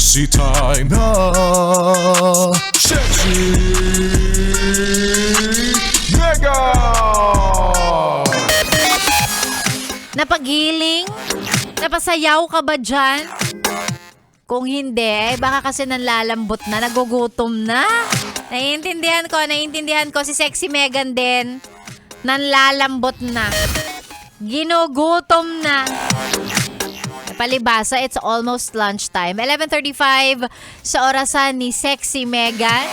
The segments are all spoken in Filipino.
Sexy time na. Sexy Mega. Napagiling? Napasayaw ka ba dyan? Kung hindi, baka kasi nanlalambot na, nagugutom na. Naiintindihan ko si Sexy Megan din. Nanlalambot na. Ginugutom na. Palibasa, it's almost lunchtime. 11:35 sa orasan ni Sexy Megan.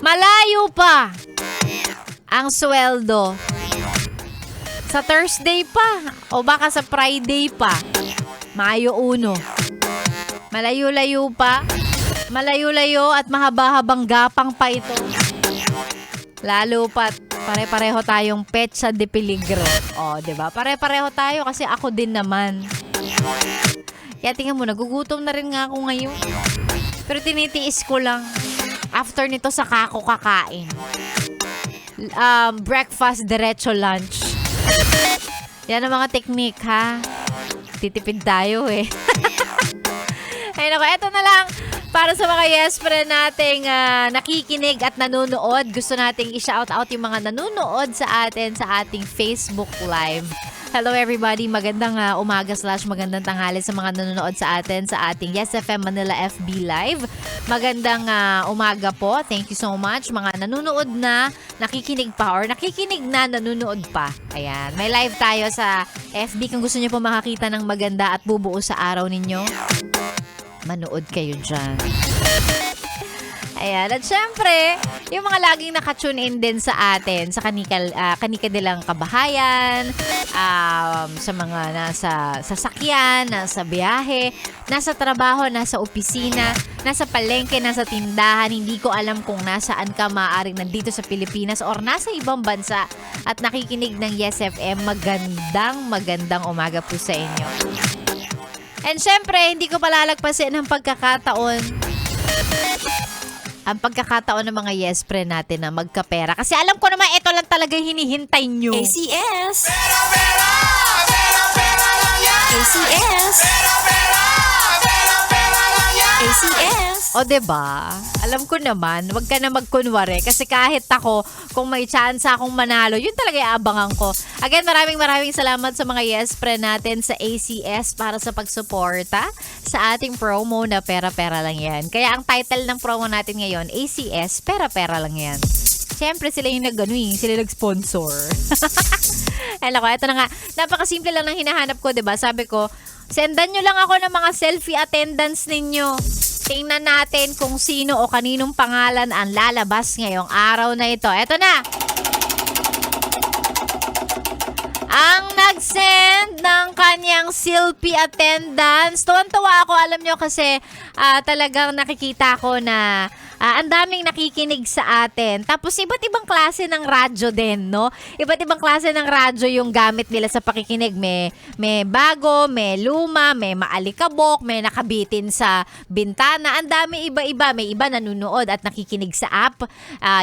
Malayo pa ang sweldo. Sa Thursday pa o baka sa Friday pa. Mayo 1. Malayo-layo pa. Malayo-layo at mahaba-habang gapang pa ito. Lalo pat pare-pareho tayong petsa de peligro. O, 'di ba? Pare-pareho tayo kasi ako din naman. Kaya tingnan mo, nagugutom na rin nga ako ngayon. Pero tinitiis ko lang. After nito saka ako kakain. Breakfast, diretso lunch. Yan ang mga technique, ha? Titipid tayo, eh. Ay, naku, eto na lang. Para sa mga yes friend nating nakikinig at nanonood, gusto nating i-shout out yung mga nanonood sa atin sa ating Facebook Live. Hello everybody, magandang umaga/magandang tanghali sa mga nanonood sa atin sa ating Yes FM Manila FB Live. Magandang umaga po. Thank you so much mga nanonood na, nakikinig pa or nakikinig na nanonood pa. Ayan, may live tayo sa FB kung gusto niyo po makakita ng maganda at bubuo sa araw ninyo. Manood kayo dyan. Ayan. At syempre, yung mga laging nakatune in din sa atin, sa kanika nilang kabahayan, sa mga nasa sasakyan, nasa biyahe, nasa trabaho, nasa opisina, nasa palengke, nasa tindahan, hindi ko alam kung nasaan ka, maaaring nandito sa Pilipinas or nasa ibang bansa at nakikinig ng Yes FM, magandang umaga po sa inyo. And syempre, hindi ko palalagpasin ang pagkakataon ng mga yes friend natin na magkapera. Kasi alam ko naman, ito lang talaga hinihintay nyo. ACS! Pera, pera! Pera, pera lang yan! ACS! Pera, pera! Pera, pera lang yan! ACS! O, diba? Alam ko naman, wag ka na magkunwari. Kasi kahit ako, kung may chance akong manalo, yun talaga iabangan ko. Again, maraming salamat sa mga yes friend natin sa ACS para sa pagsuporta sa ating promo na pera-pera lang yan. Kaya ang title ng promo natin ngayon, ACS, pera-pera lang yan. Siyempre, sila yung sila nag-sponsor. Ay, nako, ito na nga. Napakasimple lang ng hinahanap ko, diba? Sabi ko, sendan nyo lang ako ng mga selfie attendance ninyo. Tingnan natin kung sino o kaninong pangalan ang lalabas ngayong araw na ito. Eto na! Ang nag-send ng kanyang selfie attendance. Tuwan-tuwa ako, alam nyo kasi talagang nakikita ko na ang daming nakikinig sa atin. Tapos iba't ibang klase ng radyo din, no? Iba't ibang klase ng radyo yung gamit nila sa pakikinig. May bago, may luma, may maalikabok, may nakabitin sa bintana. Ang dami iba-iba. May iba nanonood at nakikinig sa app.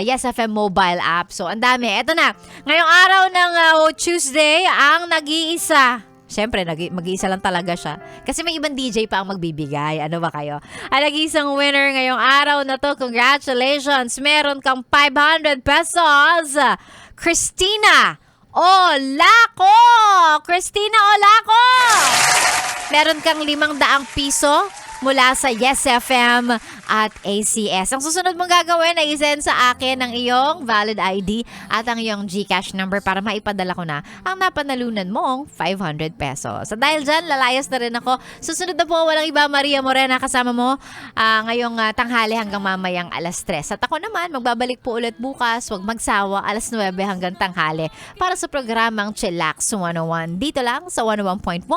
Yes FM mobile app. So, ang dami. Eto na. Ngayong araw ng Tuesday, ang nag-iisa. Siyempre, mag-iisa lang talaga siya. Kasi may ibang DJ pa ang magbibigay. Ano ba kayo? Ang nag-iisang winner ngayong araw na to, congratulations! Meron kang 500 pesos! Christina Olaco! Christina Olaco! Meron kang 500 piso mula sa Yes FM at ACS. Ang susunod mong gagawin ay isend sa akin ang iyong valid ID at ang iyong GCash number para maipadala ko na ang napanalunan mong 500 pesos. So dahil dyan, lalayas na rin ako. Susunod na po, walang iba, Maria Morena kasama mo ngayong tanghali hanggang mamayang alas 3. At ako naman, magbabalik po ulit bukas, huwag magsawa, alas 9 hanggang tanghali para sa programang Chillax 101. Dito lang sa 101.1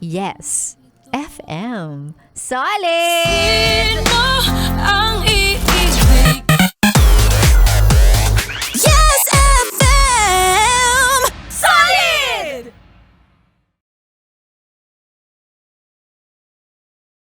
Yes FM. Solid!